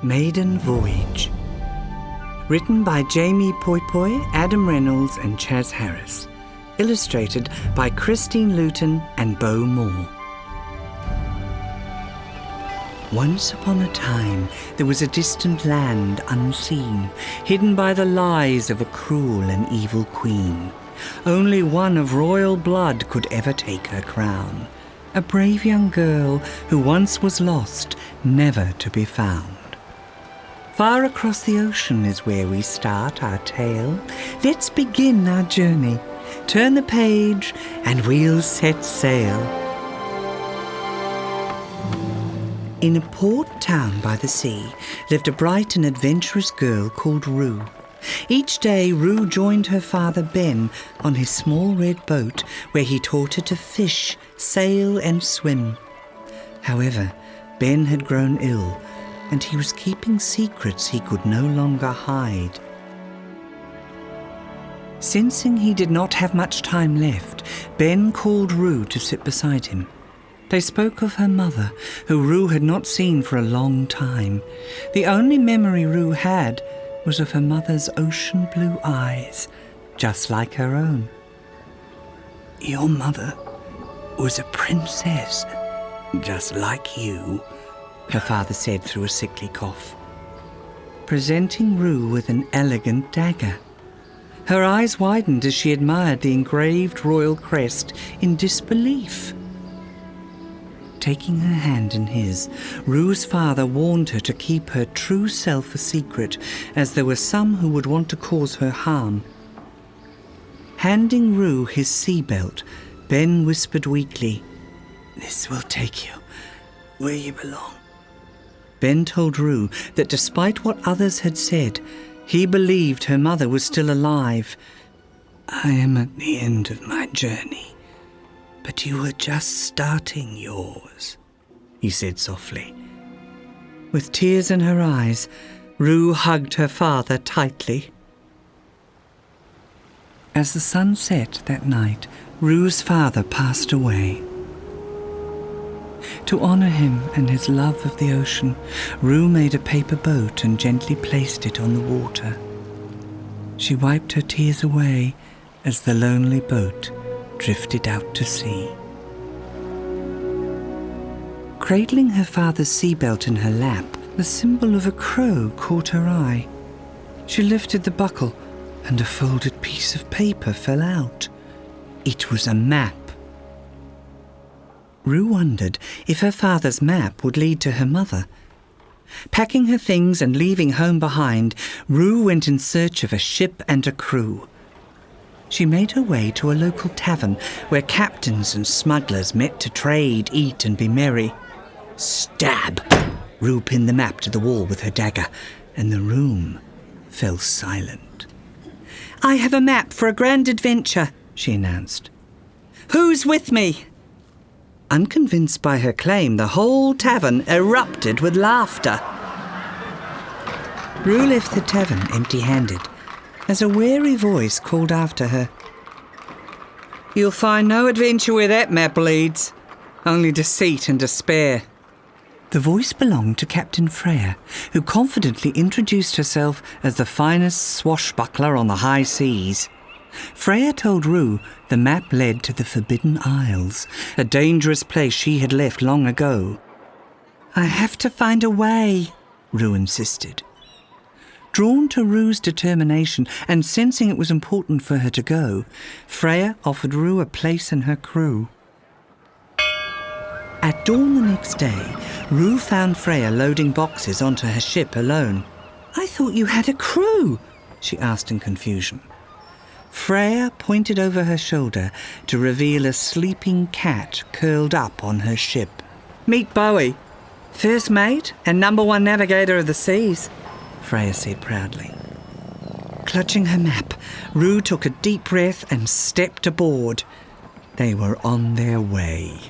Maiden Voyage. Written by Jaimee Poipoi, Adam Reynolds and Chaz Harris. Illustrated by Christine Luiten Bo Moore. Once upon a time, there was a distant land unseen, hidden by the lies of a cruel and evil queen. Only one of royal blood could ever take her crown. A brave young girl who once was lost, never to be found. Far across the ocean is where we start our tale. Let's begin our journey. Turn the page and we'll set sail. In a port town by the sea lived a bright and adventurous girl called Rue. Each day Rue joined her father Ben on his small red boat where he taught her to fish, sail and swim. However, Ben had grown ill and he was keeping secrets he could no longer hide. Sensing he did not have much time left, Ben called Rue to sit beside him. They spoke of her mother, who Rue had not seen for a long time. The only memory Rue had was of her mother's ocean blue eyes, just like her own. "Your mother was a princess, just like you," her father said through a sickly cough, presenting Rue with an elegant dagger. Her eyes widened as she admired the engraved royal crest in disbelief. Taking her hand in his, Rue's father warned her to keep her true self a secret, as there were some who would want to cause her harm. Handing Rue his seabelt, Ben whispered weakly, "This will take you where you belong." Ben told Rue that despite what others had said, he believed her mother was still alive. "I am at the end of my journey, but you were just starting yours," he said softly. With tears in her eyes, Rue hugged her father tightly. As the sun set that night, Rue's father passed away. To honor him and his love of the ocean, Rue made a paper boat and gently placed it on the water. She wiped her tears away as the lonely boat drifted out to sea. Cradling her father's seabelt in her lap, the symbol of a crow caught her eye. She lifted the buckle and a folded piece of paper fell out. It was a map. Rue wondered if her father's map would lead to her mother. Packing her things and leaving home behind, Rue went in search of a ship and a crew. She made her way to a local tavern where captains and smugglers met to trade, eat and be merry. Stab! Rue pinned the map to the wall with her dagger, and the room fell silent. "I have a map for a grand adventure," she announced. "Who's with me?" Unconvinced by her claim, the whole tavern erupted with laughter. Rue left the tavern empty-handed, as a wary voice called after her, "You'll find no adventure where that map leads, only deceit and despair." The voice belonged to Captain Freya, who confidently introduced herself as the finest swashbuckler on the high seas. Freya told Rue the map led to the Forbidden Isles, a dangerous place she had left long ago. "I have to find a way," Rue insisted. Drawn to Rue's determination and sensing it was important for her to go, Freya offered Rue a place in her crew. At dawn the next day, Rue found Freya loading boxes onto her ship alone. "I thought you had a crew," she asked in confusion. Freya pointed over her shoulder to reveal a sleeping cat curled up on her ship. "Meet Bowie, first mate and #1 navigator of the seas," Freya said proudly. Clutching her map, Rue took a deep breath and stepped aboard. They were on their way.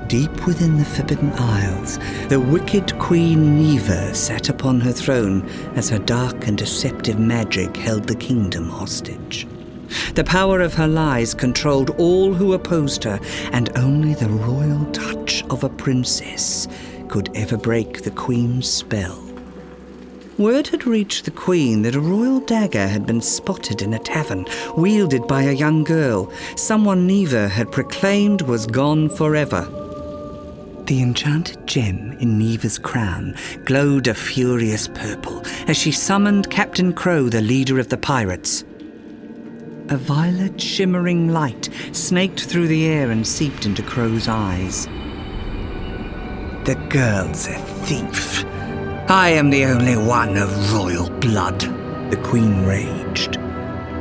Deep within the Forbidden Isles, the wicked Queen Neva sat upon her throne as her dark and deceptive magic held the kingdom hostage. The power of her lies controlled all who opposed her, and only the royal touch of a princess could ever break the queen's spell. Word had reached the queen that a royal dagger had been spotted in a tavern, wielded by a young girl, someone Neva had proclaimed was gone forever. The enchanted gem in Neva's crown glowed a furious purple as she summoned Captain Crow, the leader of the pirates. A violet, shimmering light snaked through the air and seeped into Crow's eyes. "The girl's a thief. I am the only one of royal blood," the queen raged.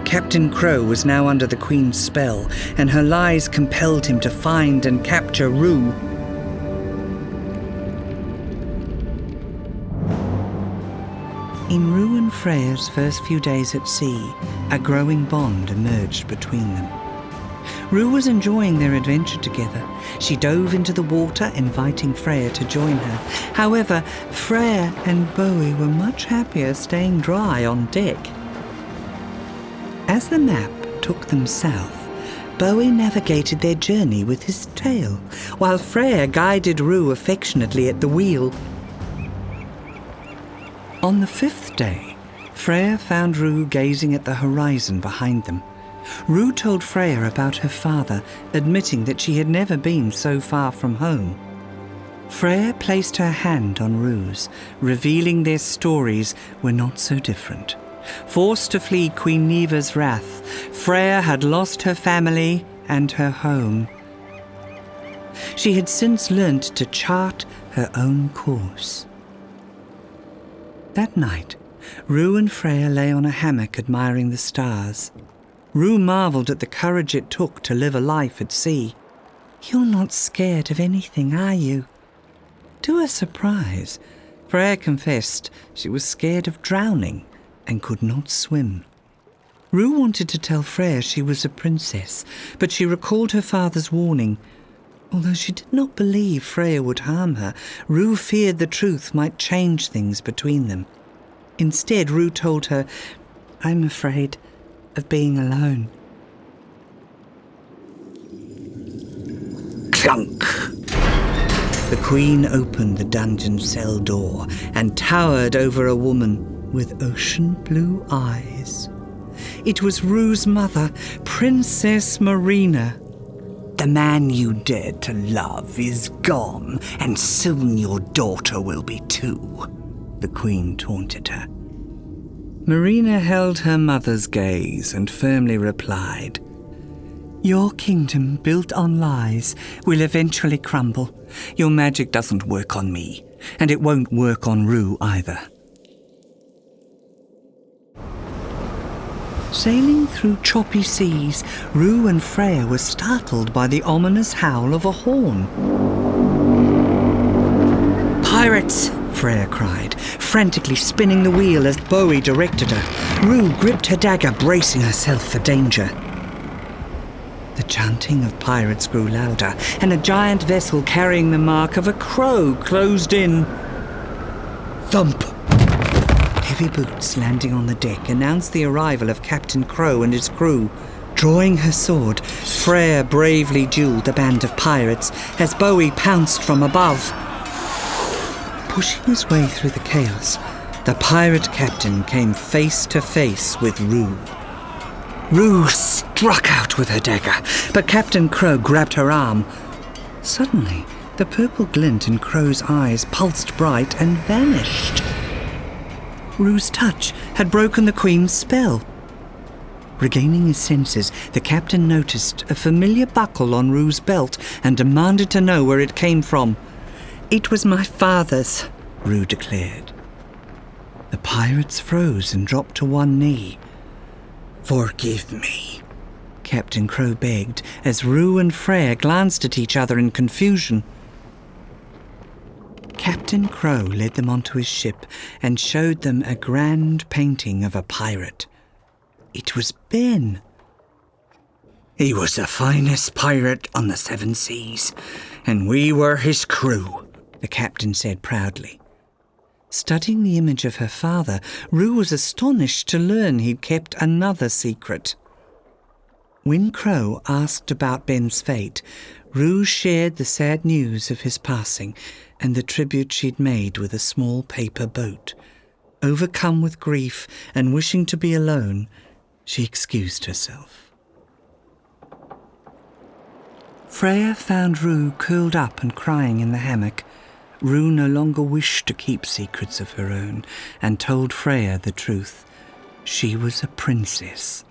Captain Crow was now under the queen's spell, and her lies compelled him to find and capture Rue. In Rue and Freya's first few days at sea, a growing bond emerged between them. Rue was enjoying their adventure together. She dove into the water, inviting Freya to join her. However, Freya and Bowie were much happier staying dry on deck. As the map took them south, Bowie navigated their journey with his tail, while Freya guided Rue affectionately at the wheel. On the 5th day, Freya found Rue gazing at the horizon behind them. Rue told Freya about her father, admitting that she had never been so far from home. Freya placed her hand on Rue's, revealing their stories were not so different. Forced to flee Queen Neva's wrath, Freya had lost her family and her home. She had since learnt to chart her own course. That night, Rue and Freya lay on a hammock admiring the stars. Rue marvelled at the courage it took to live a life at sea. "You're not scared of anything, are you?" To her surprise, Freya confessed she was scared of drowning and could not swim. Rue wanted to tell Freya she was a princess, but she recalled her father's warning. Although she did not believe Freya would harm her, Rue feared the truth might change things between them. Instead, Rue told her, "I'm afraid of being alone." Clunk! The queen opened the dungeon cell door and towered over a woman with ocean blue eyes. It was Rue's mother, Princess Marina. "The man you dared to love is gone, and soon your daughter will be too," the queen taunted her. Marina held her mother's gaze and firmly replied, "Your kingdom, built on lies, will eventually crumble. Your magic doesn't work on me, and it won't work on Rue either." Sailing through choppy seas, Rue and Freya were startled by the ominous howl of a horn. "Pirates!" Freya cried, frantically spinning the wheel as Bowie directed her. Rue gripped her dagger, bracing herself for danger. The chanting of pirates grew louder, and a giant vessel carrying the mark of a crow closed in. Thump! Heavy boots landing on the deck announced the arrival of Captain Crow and his crew. Drawing her sword, Freya bravely dueled the band of pirates as Bowie pounced from above. Pushing his way through the chaos, the pirate captain came face to face with Rue. Rue struck out with her dagger, but Captain Crow grabbed her arm. Suddenly, the purple glint in Crow's eyes pulsed bright and vanished. Rue's touch had broken the queen's spell. Regaining his senses, the captain noticed a familiar buckle on Rue's belt and demanded to know where it came from. "It was my father's," Rue declared. The pirates froze and dropped to one knee. "Forgive me," Captain Crow begged, as Rue and Freya glanced at each other in confusion. Captain Crow led them onto his ship and showed them a grand painting of a pirate. It was Ben. "He was the finest pirate on the 7 seas, and we were his crew," the captain said proudly. Studying the image of her father, Rue was astonished to learn he'd kept another secret. When Crow asked about Ben's fate, Rue shared the sad news of his passing and the tribute she'd made with a small paper boat. Overcome with grief and wishing to be alone, she excused herself. Freya found Rue curled up and crying in the hammock. Rue no longer wished to keep secrets of her own and told Freya the truth. She was a princess.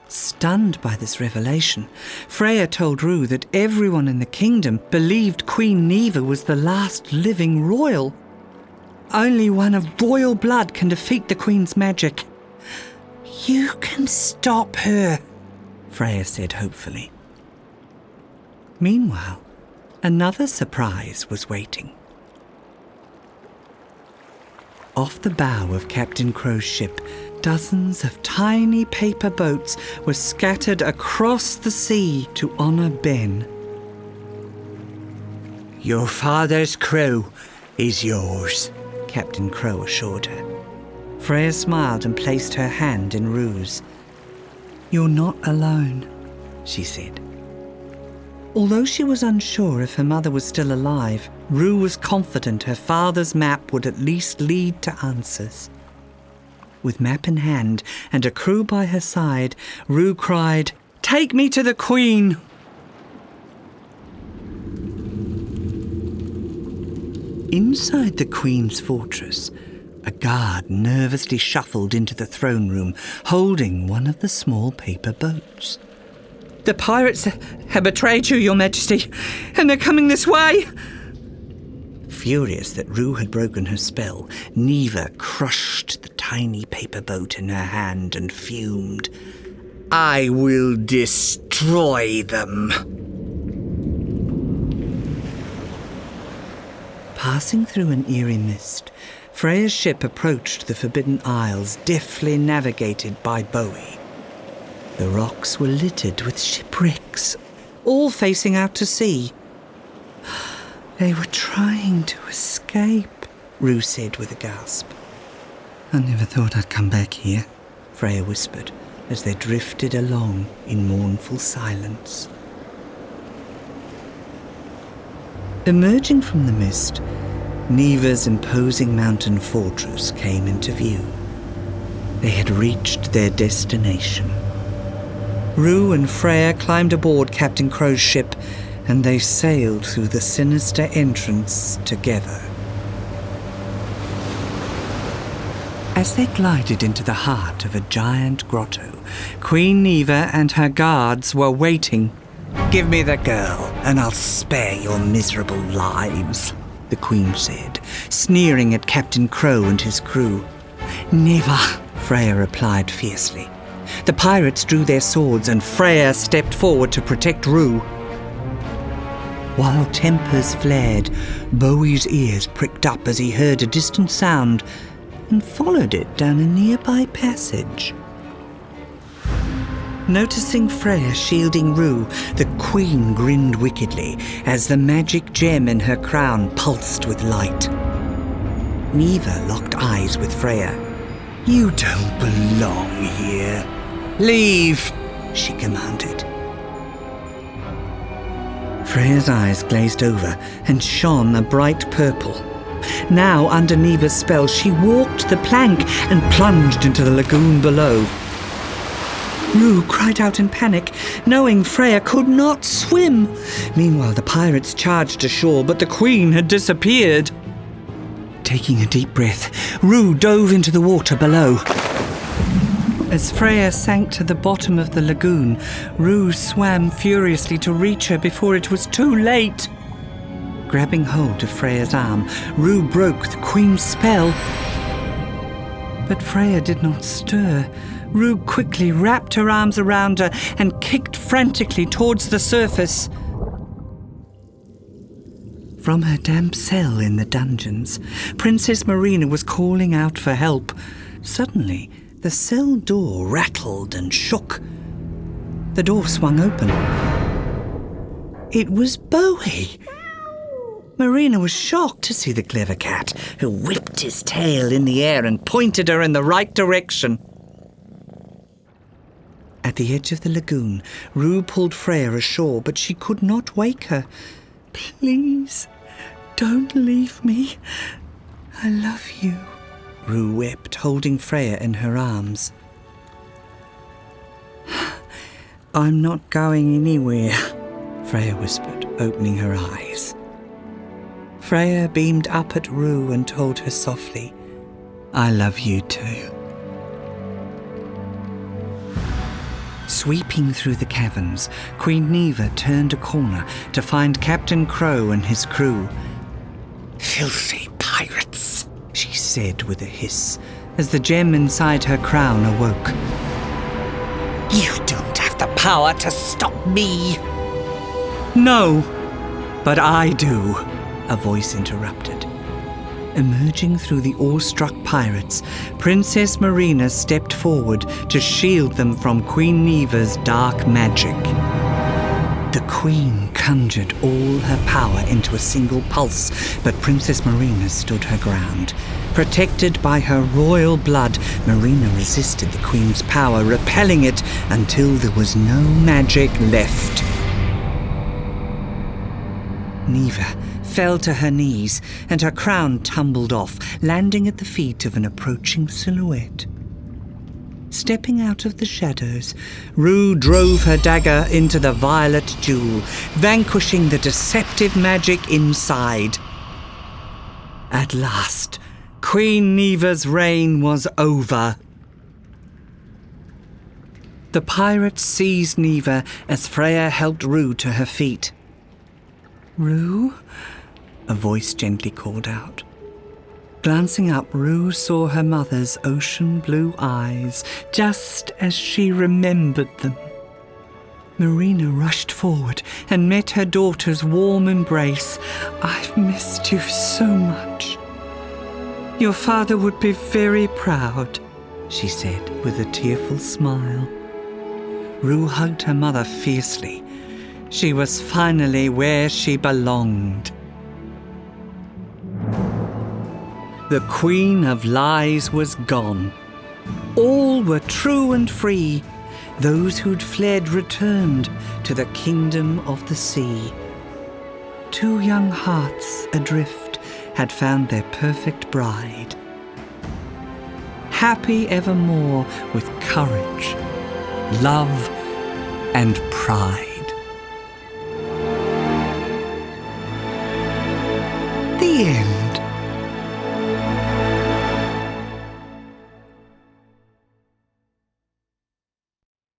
Stunned by this revelation, Freya told Rue that everyone in the kingdom believed Queen Neva was the last living royal. Only one of royal blood can defeat the Queen's magic. "You can stop her," Freya said hopefully. Meanwhile, another surprise was waiting. Off the bow of Captain Crow's ship, dozens of tiny paper boats were scattered across the sea to honour Ben. "Your father's crew is yours," Captain Crow assured her. Freya smiled and placed her hand in Rue's. "You're not alone," she said. Although she was unsure if her mother was still alive, Rue was confident her father's map would at least lead to answers. With map in hand and a crew by her side, Rue cried, "Take me to the Queen!" Inside the Queen's fortress, a guard nervously shuffled into the throne room, holding one of the small paper boats. "The pirates have betrayed you, Your Majesty, and they're coming this way!" Furious that Rue had broken her spell, Neva crushed the tiny paper boat in her hand and fumed. "I will destroy them!" Passing through an eerie mist, Freya's ship approached the Forbidden Isles, deftly navigated by Bowie. The rocks were littered with shipwrecks, all facing out to sea. "They were trying to escape," Rue said with a gasp. "I never thought I'd come back here," Freya whispered as they drifted along in mournful silence. Emerging from the mist, Neva's imposing mountain fortress came into view. They had reached their destination. Rue and Freya climbed aboard Captain Crow's ship, and they sailed through the sinister entrance together. As they glided into the heart of a giant grotto, Queen Neva and her guards were waiting. "Give me the girl, and I'll spare your miserable lives," the Queen said, sneering at Captain Crow and his crew. "Never," Freya replied fiercely. The pirates drew their swords, and Freya stepped forward to protect Rue. While tempers flared, Bowie's ears pricked up as he heard a distant sound and followed it down a nearby passage. Noticing Freya shielding Rue, the Queen grinned wickedly as the magic gem in her crown pulsed with light. Neva locked eyes with Freya. "You don't belong here. Leave," she commanded. Freya's eyes glazed over and shone a bright purple. Now, under Neva's spell, she walked the plank and plunged into the lagoon below. Rue cried out in panic, knowing Freya could not swim. Meanwhile, the pirates charged ashore, but the Queen had disappeared. Taking a deep breath, Rue dove into the water below. As Freya sank to the bottom of the lagoon, Rue swam furiously to reach her before it was too late. Grabbing hold of Freya's arm, Rue broke the Queen's spell. But Freya did not stir. Rue quickly wrapped her arms around her and kicked frantically towards the surface. From her damp cell in the dungeons, Princess Marina was calling out for help. Suddenly, the cell door rattled and shook. The door swung open. It was Bowie. Marina was shocked to see the clever cat, who whipped his tail in the air and pointed her in the right direction. At the edge of the lagoon, Rue pulled Freya ashore, but she could not wake her. "Please, don't leave me. I love you," Rue wept, holding Freya in her arms. "I'm not going anywhere," Freya whispered, opening her eyes. Freya beamed up at Rue and told her softly, "I love you too." Sweeping through the caverns, Queen Neva turned a corner to find Captain Crow and his crew. "Filthy pirates," she said with a hiss, as the gem inside her crown awoke. "You don't have the power to stop me." "No, but I do," a voice interrupted. Emerging through the awestruck pirates, Princess Marina stepped forward to shield them from Queen Neva's dark magic. The Queen conjured all her power into a single pulse, but Princess Marina stood her ground. Protected by her royal blood, Marina resisted the Queen's power, repelling it until there was no magic left. Neva fell to her knees, and her crown tumbled off, landing at the feet of an approaching silhouette. Stepping out of the shadows, Rue drove her dagger into the violet jewel, vanquishing the deceptive magic inside. At last, Queen Neva's reign was over. The pirates seized Neva as Freya helped Rue to her feet. "Rue?" a voice gently called out. Glancing up, Rue saw her mother's ocean blue eyes, just as she remembered them. Marina rushed forward and met her daughter's warm embrace. "I've missed you so much." "Your father would be very proud," she said with a tearful smile. Rue hugged her mother fiercely. She was finally where she belonged. The Queen of Lies was gone. All were true and free. Those who'd fled returned to the kingdom of the sea. Two young hearts adrift had found their perfect bride. Happy evermore with courage, love, and pride. The end.